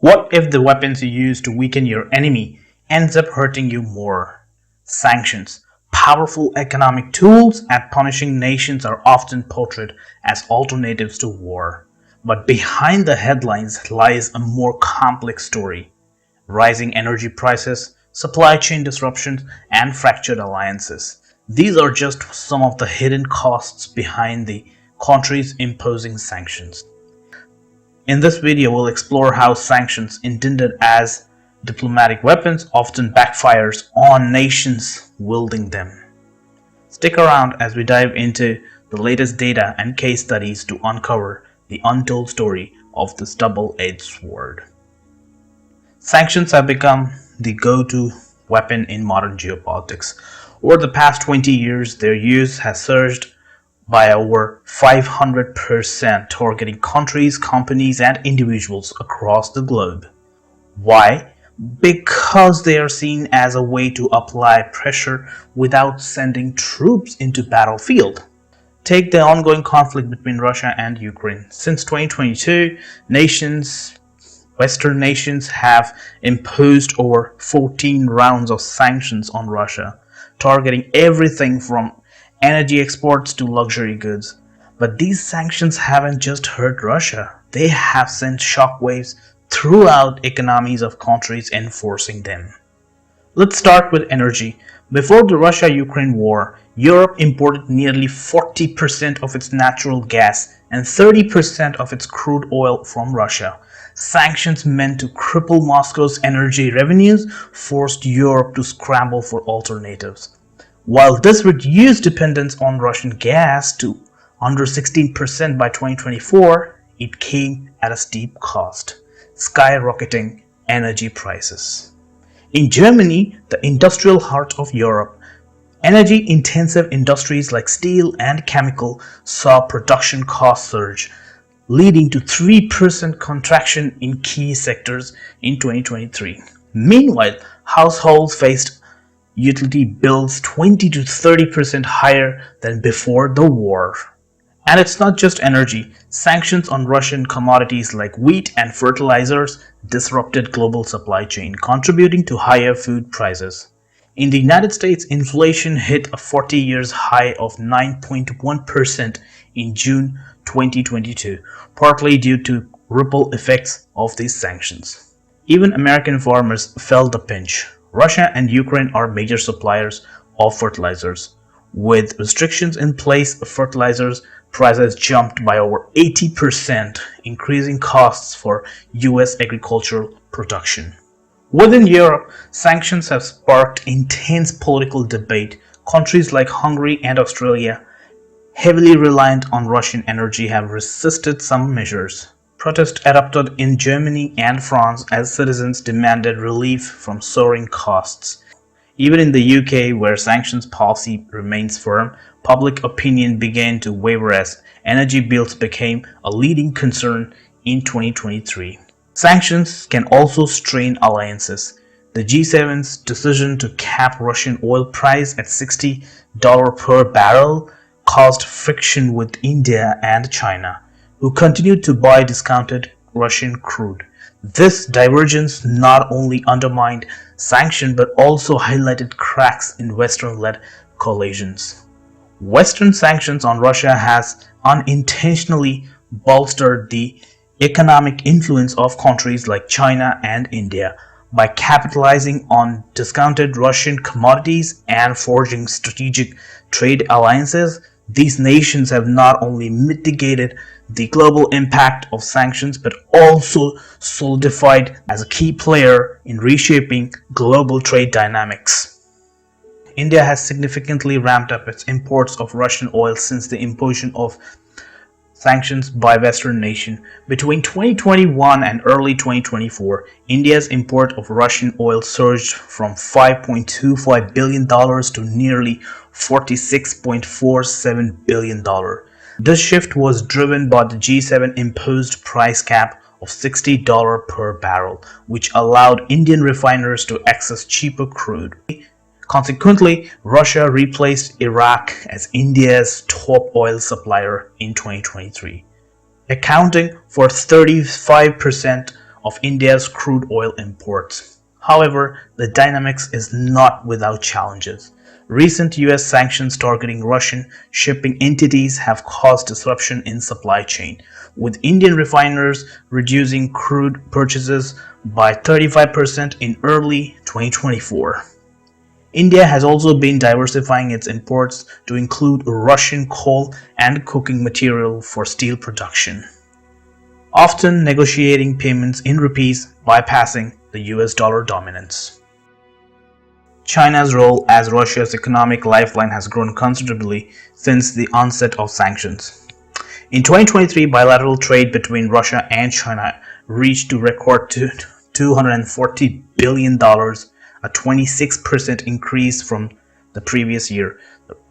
What if the weapons you use to weaken your enemy ends up hurting you more? Sanctions, powerful economic tools at punishing nations, are often portrayed as alternatives to war. But behind the headlines lies a more complex story. Rising energy prices, supply chain disruptions, and fractured alliances. These are just some of the hidden costs behind the countries imposing sanctions. In this video, we'll explore how sanctions intended as diplomatic weapons often backfires on nations wielding them. Stick around as we dive into the latest data and case studies to uncover the untold story of this double-edged sword. Sanctions have become the go-to weapon in modern geopolitics. Over the past 20 years, their use has surged by over 500%, targeting countries, companies, and individuals across the globe. Why? Because they are seen as a way to apply pressure without sending troops into battlefield. Take the ongoing conflict between Russia and Ukraine. Since 2022, Western nations have imposed over 14 rounds of sanctions on Russia, targeting everything from energy exports to luxury goods. But these sanctions haven't just hurt Russia, they have sent shockwaves throughout economies of countries enforcing them. Let's start with energy. Before the Russia-Ukraine war, Europe imported nearly 40% of its natural gas and 30% of its crude oil from Russia. Sanctions meant to cripple Moscow's energy revenues forced Europe to scramble for alternatives. While this reduced dependence on Russian gas to under 16% by 2024, it came at a steep cost: skyrocketing energy prices. In Germany, the industrial heart of Europe, energy-intensive industries like steel and chemical saw production costs surge, leading to 3% contraction in key sectors in 2023. Meanwhile, households faced utility bills 20 to 30% higher than before the war. And it's not just energy. Sanctions on Russian commodities like wheat and fertilizers disrupted global supply chain, contributing to higher food prices. In the United States, inflation hit a 40-year high of 9.1% in June 2022, partly due to ripple effects of these sanctions. Even American farmers felt the pinch. Russia and Ukraine are major suppliers of fertilizers. With restrictions in place, fertilizers prices jumped by over 80%, increasing costs for US agricultural production. Within Europe, sanctions have sparked intense political debate. Countries like Hungary and Australia, heavily reliant on Russian energy, have resisted some measures. Protests erupted in Germany and France as citizens demanded relief from soaring costs. Even in the UK, where sanctions policy remains firm, public opinion began to waver as energy bills became a leading concern in 2023. Sanctions can also strain alliances. The G7's decision to cap Russian oil price at $60 per barrel caused friction with India and China, who continued to buy discounted Russian crude. This divergence not only undermined sanctions but also highlighted cracks in Western-led coalitions. Western sanctions on Russia has unintentionally bolstered the economic influence of countries like China and India. By capitalizing on discounted Russian commodities and forging strategic trade alliances, these nations have not only mitigated the global impact of sanctions but also solidified as a key player in reshaping global trade dynamics. India has significantly ramped up its imports of Russian oil since the imposition of sanctions by Western nations. Between 2021 and early 2024, India's import of Russian oil surged from $5.25 billion to nearly $46.47 billion. This shift was driven by the G7 imposed price cap of $60 per barrel, which allowed Indian refiners to access cheaper crude. Consequently, Russia replaced Iraq as India's top oil supplier in 2023, accounting for 35% of India's crude oil imports. However, the dynamics is not without challenges. Recent US sanctions targeting Russian shipping entities have caused disruption in supply chain, with Indian refiners reducing crude purchases by 35% in early 2024. India has also been diversifying its imports to include Russian coal and cooking material for steel production, often negotiating payments in rupees, bypassing the US dollar dominance. China's role as Russia's economic lifeline has grown considerably since the onset of sanctions. In 2023, bilateral trade between Russia and China reached a record $240 billion, a 26% increase from the previous year.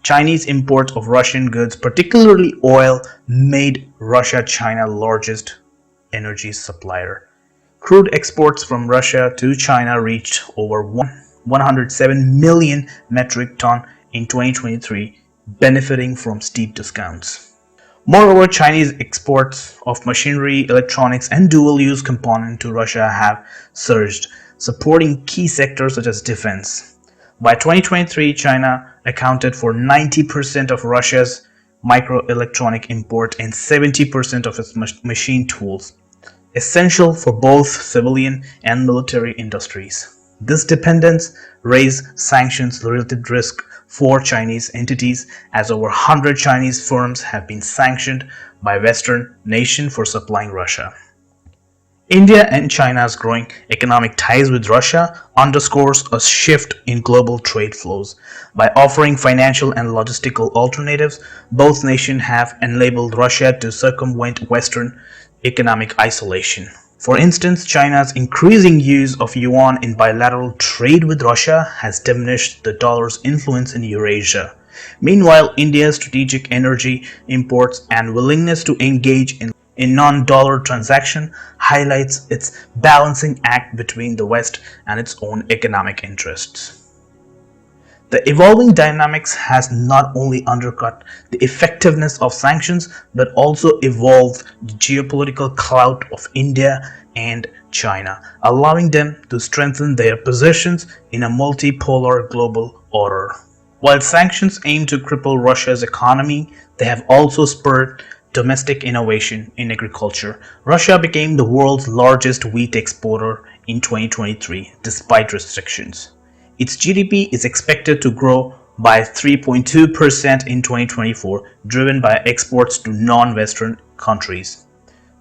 Chinese imports of Russian goods, particularly oil, made Russia China's largest energy supplier. Crude exports from Russia to China reached over 107 million metric tons in 2023, benefiting from steep discounts. Moreover, Chinese exports of machinery, electronics, and dual-use components to Russia have surged, supporting key sectors such as defense. By 2023, China accounted for 90% of Russia's microelectronic import and 70% of its machine tools, essential for both civilian and military industries. This dependence raised sanctions-related risk for Chinese entities, as over 100 Chinese firms have been sanctioned by Western nations for supplying Russia. India and China's growing economic ties with Russia underscores a shift in global trade flows. By offering financial and logistical alternatives, both nations have enabled Russia to circumvent Western economic isolation. For instance, China's increasing use of yuan in bilateral trade with Russia has diminished the dollar's influence in Eurasia. Meanwhile, India's strategic energy imports and willingness to engage in non-dollar transactions highlights its balancing act between the West and its own economic interests. The evolving dynamics has not only undercut the effectiveness of sanctions but also evolved the geopolitical clout of India and China, allowing them to strengthen their positions in a multipolar global order. While sanctions aim to cripple Russia's economy, they have also spurred domestic innovation in agriculture. Russia became the world's largest wheat exporter in 2023, despite restrictions. Its GDP is expected to grow by 3.2% in 2024, driven by exports to non-Western countries.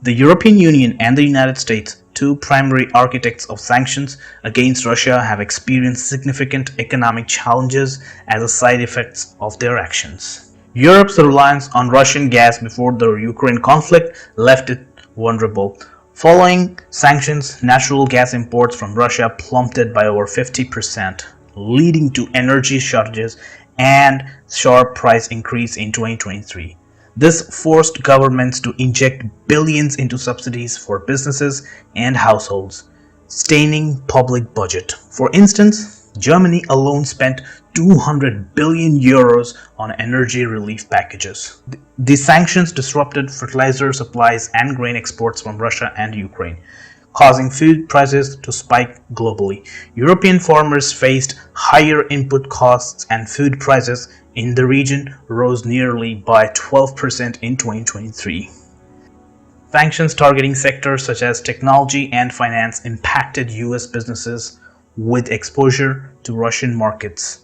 The European Union and the United States, two primary architects of sanctions against Russia, have experienced significant economic challenges as a side effect of their actions. Europe's reliance on Russian gas before the Ukraine conflict left it vulnerable. Following sanctions, natural gas imports from Russia plummeted by over 50%, leading to energy shortages and sharp price increase in 2023. This forced governments to inject billions into subsidies for businesses and households, staining public budget. For instance, Germany alone spent 200 billion euros on energy relief packages. The sanctions disrupted fertilizer supplies and grain exports from Russia and Ukraine, causing food prices to spike globally. European farmers faced higher input costs, and food prices in the region rose nearly by 12% in 2023. Sanctions targeting sectors such as technology and finance impacted US businesses with exposure to Russian markets.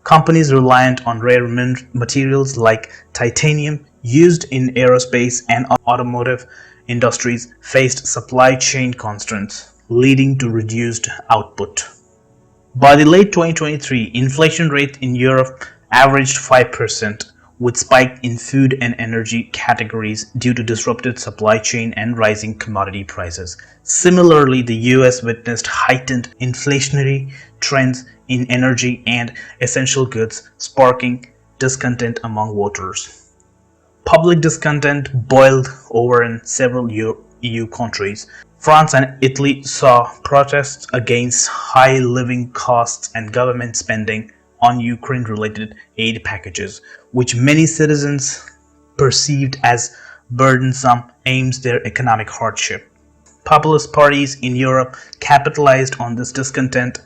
Companies reliant on rare materials like titanium used in aerospace and automotive industries faced supply chain constraints, leading to reduced output. By the late 2023, inflation rate in Europe averaged 5%, with spike in food and energy categories due to disrupted supply chain and rising commodity prices. Similarly, the US witnessed heightened inflationary trends in energy and essential goods, sparking discontent among voters. Public discontent boiled over in several EU countries. France and Italy saw protests against high living costs and government spending on Ukraine-related aid packages, which many citizens perceived as burdensome, aims their economic hardship. Populist parties in Europe capitalized on this discontent,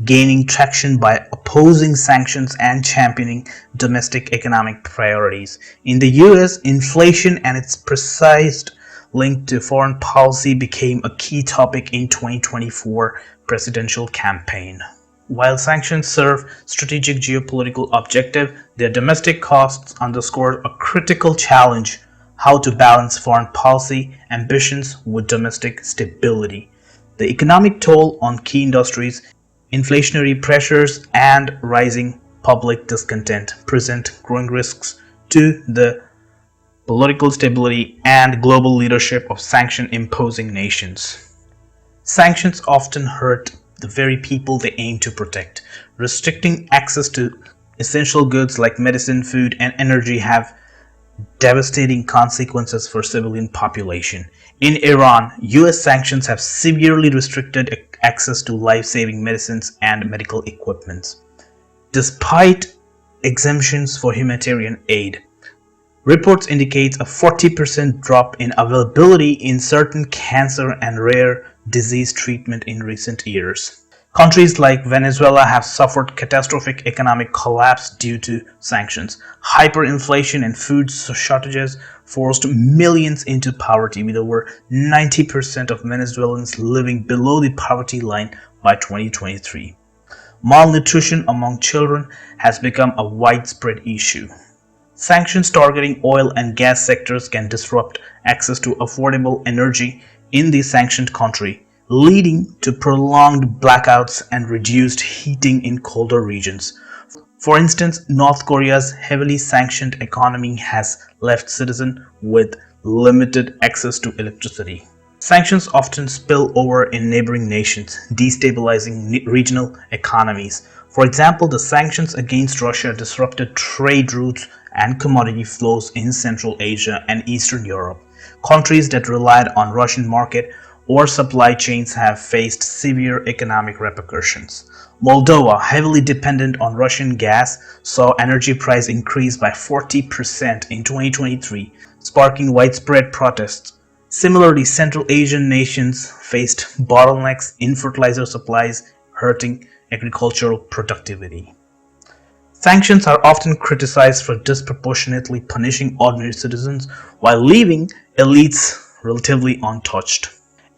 gaining traction by opposing sanctions and championing domestic economic priorities. In the US, inflation and its precise link to foreign policy became a key topic in 2024 presidential campaign. While sanctions serve strategic geopolitical objective, their domestic costs underscore a critical challenge: how to balance foreign policy ambitions with domestic stability. The economic toll on key industries, inflationary pressures, and rising public discontent present growing risks to the political stability and global leadership of sanction-imposing nations. Sanctions often hurt the very people they aim to protect. Restricting access to essential goods like medicine, food, and energy have devastating consequences for civilian population. In Iran, US sanctions have severely restricted access to life-saving medicines and medical equipment. Despite exemptions for humanitarian aid, reports indicate a 40% drop in availability in certain cancer and rare disease treatment in recent years. Countries like Venezuela have suffered catastrophic economic collapse due to sanctions. Hyperinflation and food shortages forced millions into poverty, with over 90% of Venezuelans living below the poverty line by 2023. Malnutrition among children has become a widespread issue. Sanctions targeting oil and gas sectors can disrupt access to affordable energy in the sanctioned country, leading to prolonged blackouts and reduced heating in colder regions. For instance, North Korea's heavily sanctioned economy has left citizens with limited access to electricity. Sanctions often spill over in neighboring nations, destabilizing regional economies. For example, the sanctions against Russia disrupted trade routes and commodity flows in Central Asia and Eastern Europe. Countries that relied on Russian market or supply chains have faced severe economic repercussions. Moldova, heavily dependent on Russian gas, saw energy price increase by 40% in 2023, sparking widespread protests. Similarly, Central Asian nations faced bottlenecks in fertilizer supplies, hurting agricultural productivity. Sanctions are often criticized for disproportionately punishing ordinary citizens while leaving elites relatively untouched.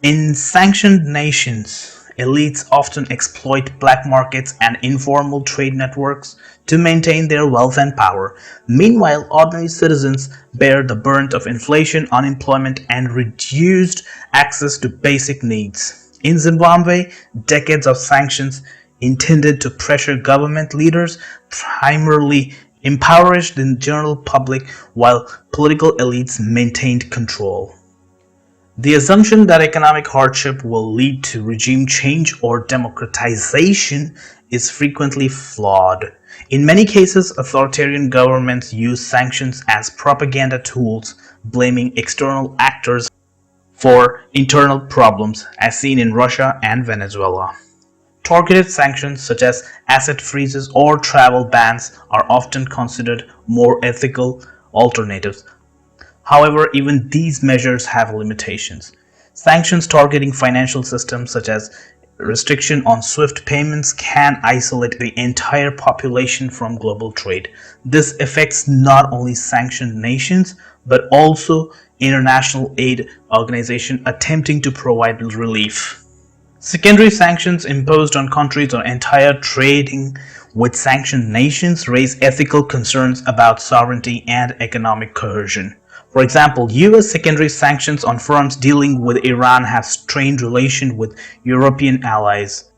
In sanctioned nations, elites often exploit black markets and informal trade networks to maintain their wealth and power. Meanwhile, ordinary citizens bear the brunt of inflation, unemployment, and reduced access to basic needs. In Zimbabwe, decades of sanctions intended to pressure government leaders primarily impoverished the general public while political elites maintained control. The assumption that economic hardship will lead to regime change or democratization is frequently flawed. In many cases, authoritarian governments use sanctions as propaganda tools, blaming external actors for internal problems, as seen in Russia and Venezuela. Targeted sanctions such as asset freezes or travel bans are often considered more ethical alternatives. However, even these measures have limitations. Sanctions targeting financial systems such as restriction on SWIFT payments can isolate the entire population from global trade. This affects not only sanctioned nations but also international aid organizations attempting to provide relief. Secondary sanctions imposed on countries or entire trading with sanctioned nations raise ethical concerns about sovereignty and economic cohesion. For example, US secondary sanctions on firms dealing with Iran have strained relations with European allies,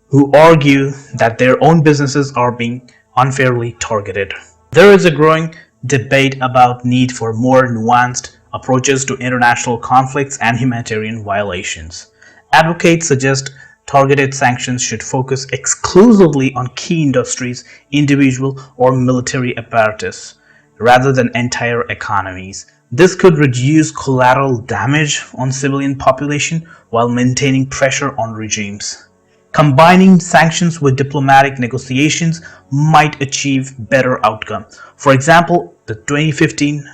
who argue that their own businesses are being unfairly targeted. There is a growing debate about need for more nuanced approaches to international conflicts and humanitarian violations. Advocates suggest targeted sanctions should focus exclusively on key industries, individual or military apparatus, rather than entire economies. This could reduce collateral damage on civilian population while maintaining pressure on regimes. Combining sanctions with diplomatic negotiations might achieve better outcome. For example, the 2015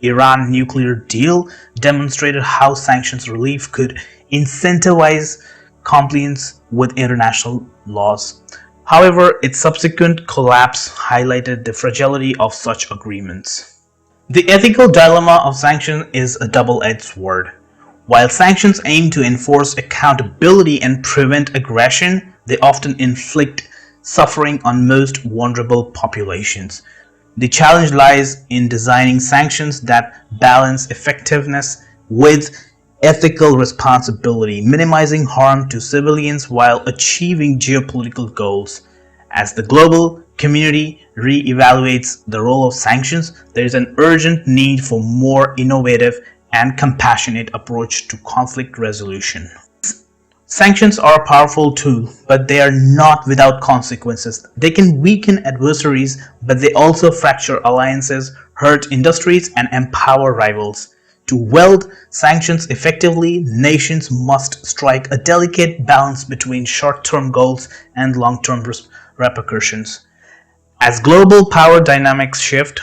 Iran nuclear deal demonstrated how sanctions relief could incentivize compliance with international laws. However, its subsequent collapse highlighted the fragility of such agreements. The ethical dilemma of sanctions is a double-edged sword. While sanctions aim to enforce accountability and prevent aggression, they often inflict suffering on most vulnerable populations. The challenge lies in designing sanctions that balance effectiveness with ethical responsibility, minimizing harm to civilians while achieving geopolitical goals. As the global community re-evaluates the role of sanctions, there is an urgent need for more innovative and compassionate approach to conflict resolution. Sanctions are a powerful tool, but they are not without consequences. They can weaken adversaries, but they also fracture alliances, hurt industries, and empower rivals. To wield sanctions effectively, nations must strike a delicate balance between short-term goals and long-term repercussions. As global power dynamics shift,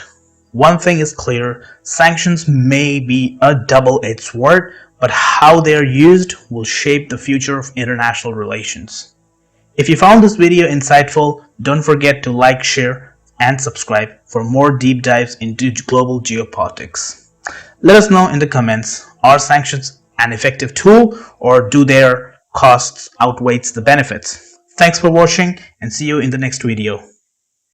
one thing is clear: sanctions may be a double-edged sword, but how they are used will shape the future of international relations. If you found this video insightful, don't forget to like, share, and subscribe for more deep dives into global geopolitics. Let us know in the comments, are sanctions an effective tool, or do their costs outweigh the benefits? Thanks for watching, and see you in the next video.